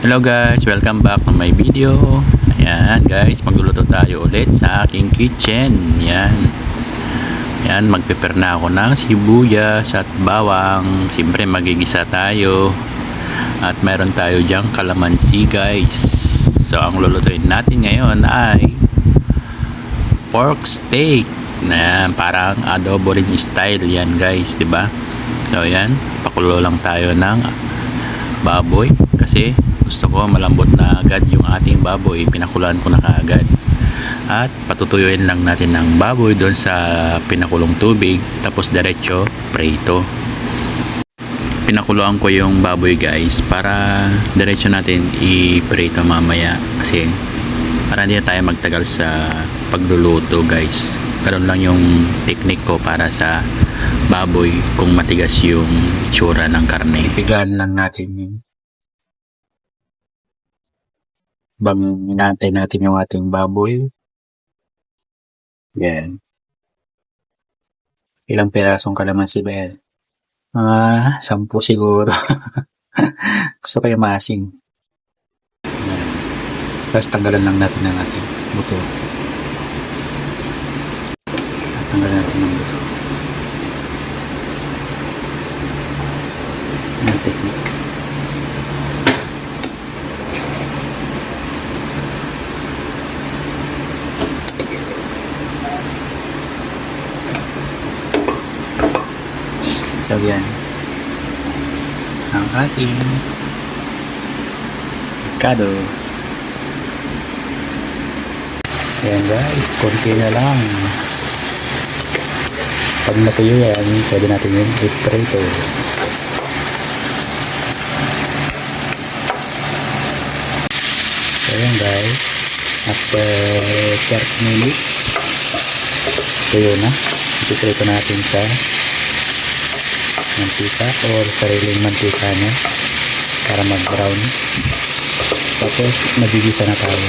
Hello guys, welcome back to my video. Ayan guys, magluluto tayo ulit sa aking kitchen. Ayan, magprepare na ako ng sibuyas at bawang. Siyempre magigisa tayo. At meron tayo diyang kalamansi guys. So ang lulutuin natin ngayon ay pork steak. Ayan, parang adobo rin style yan guys, diba? So ayan, pakulo lang tayo ng baboy kasi gusto ko malambot na agad yung ating baboy. Pinakulaan ko na kaagad at patutuyuin lang natin ng baboy doon sa pinakulong tubig, tapos diretso prito. Pinakuluan ko yung baboy guys para diretso natin i-prito mamaya kasi para hindi na tayo magtagal sa pagluluto guys. Karoon lang yung technique ko para sa baboy kung matigas yung itsura ng karne. Pigaan lang natin yun. Bang inaantay natin yung ating baboy. Yan. Ilang pirasong kalamansi ba yan? Mga 10 siguro. Gusto ko yung masing. Yan. Tapos tanggalan lang natin ng ating buto. Tanggalan natin ng buto. Ang technique. So yan ang ating avocado. Ayan guys, konti na lang. Pag natuyo yan, pwede natin yung i-prito. So yan guys, after 30 minutes tuyo na. I-prito natin sa mantika or sariling mantika niya para mag-brown. Tapos nagigisa na tayo.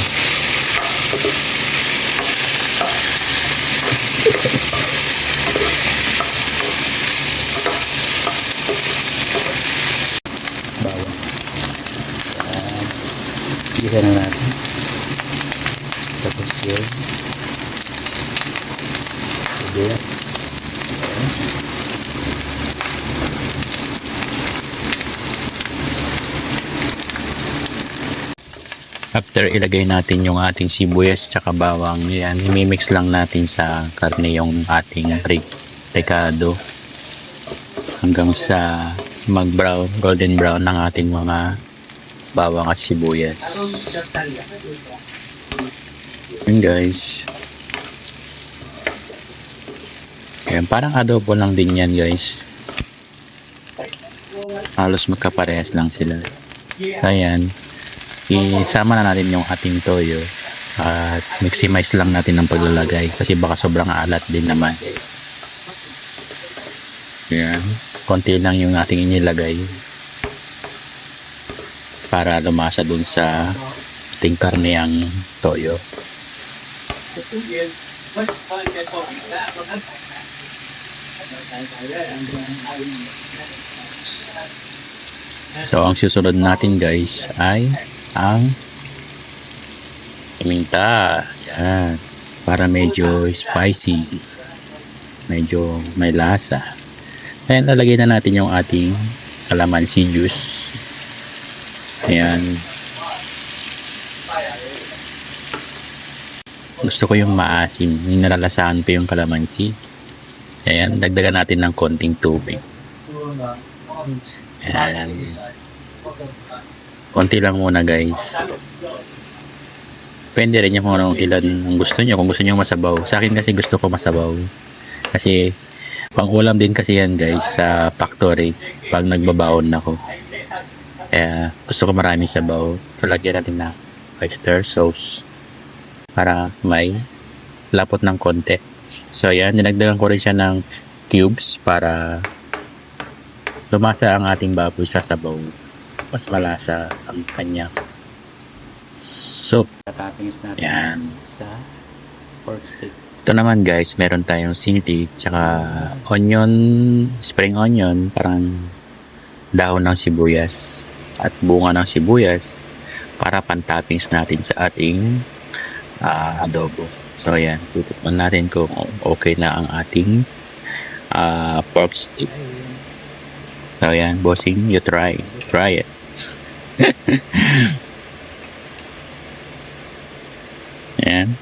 Bawang. Gisa na natin. Tapos yun. Sibuyas. After ilagay natin yung ating sibuyas tsaka bawang, yan, imimix lang natin sa karne yung ating recado hanggang sa mag-brown, golden brown ng ating mga bawang at sibuyas. Yun guys. Ayan, parang adobo lang din yan guys. Halos magkaparehas lang sila. Ayan. Isama na natin yung ating toyo at maximize lang natin ang paglalagay kasi baka sobrang alat din naman. Yan. Konti lang yung ating inilagay para lumasa dun sa ating karne ang toyo. So ang susunod natin guys ay ang paminta. Yan. Para medyo spicy. Medyo may lasa. Ayan, lalagay na natin yung ating calamansi juice. Ayan. Gusto ko yung maasim. Yung nalalasahan pa yung calamansi. Ayan, dagdagan natin ng konting tubig. Ayan. Konti lang muna guys. Pwede rin yung kung ilan ang gusto nyo. Kung gusto nyo masabaw. Sa akin kasi gusto ko masabaw. Kasi pang ulam din kasi yan guys sa factory pag nagbabaon ako. Kaya gusto ko maraming sabaw. So lagyan natin na oyster sauce para may lapot ng konti. So yan, dinagdagan ko rin siya ng cubes para lumasa ang ating baboy sa sabaw. Mas malasa ang kanya soup. Yan. Sa pork steak. Ito naman guys, meron tayong sili, tsaka onion, spring onion, parang dahon ng sibuyas at bunga ng sibuyas. para pan-toppings natin sa ating adobo. So ayan, titikman natin kung okay na ang ating pork steak. So ayan, bossing, you try it. Ayan.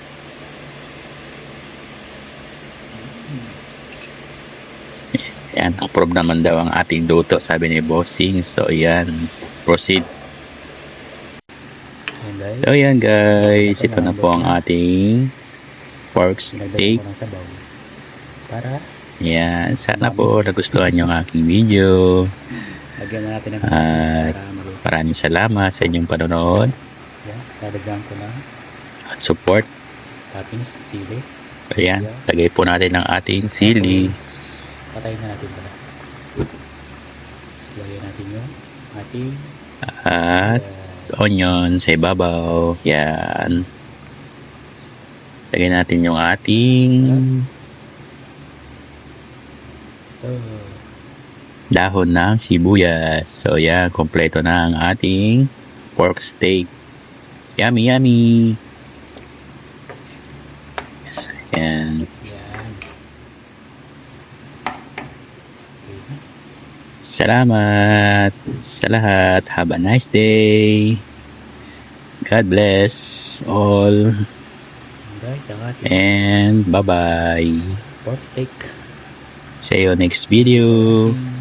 Ayan, approve naman daw ang ating luto, sabi ni bossing. So ayan, proceed. So ayan guys, ito na po ang ating pork steak. Para Yan, sana po nagustuhan yung aking video. lagyan na natin ng At para maluto. maraming salamat sa inyong panonood Yan, dadagdagan ko na at support. toppings, sili. Ayan, lagay po natin ang ating sili. Patayin na natin pala. Tapos lagyan natin yung ating At onion sa ibabaw. Yan. Lagay natin yung ating dahon ng sibuyas. So yan, kompleto na ang ating pork steak. Yummy, yummy. Yan. yan. Salamat sa lahat. Have a nice day. God bless all. Guys, ang ating And bye-bye. pork steak. See you next video.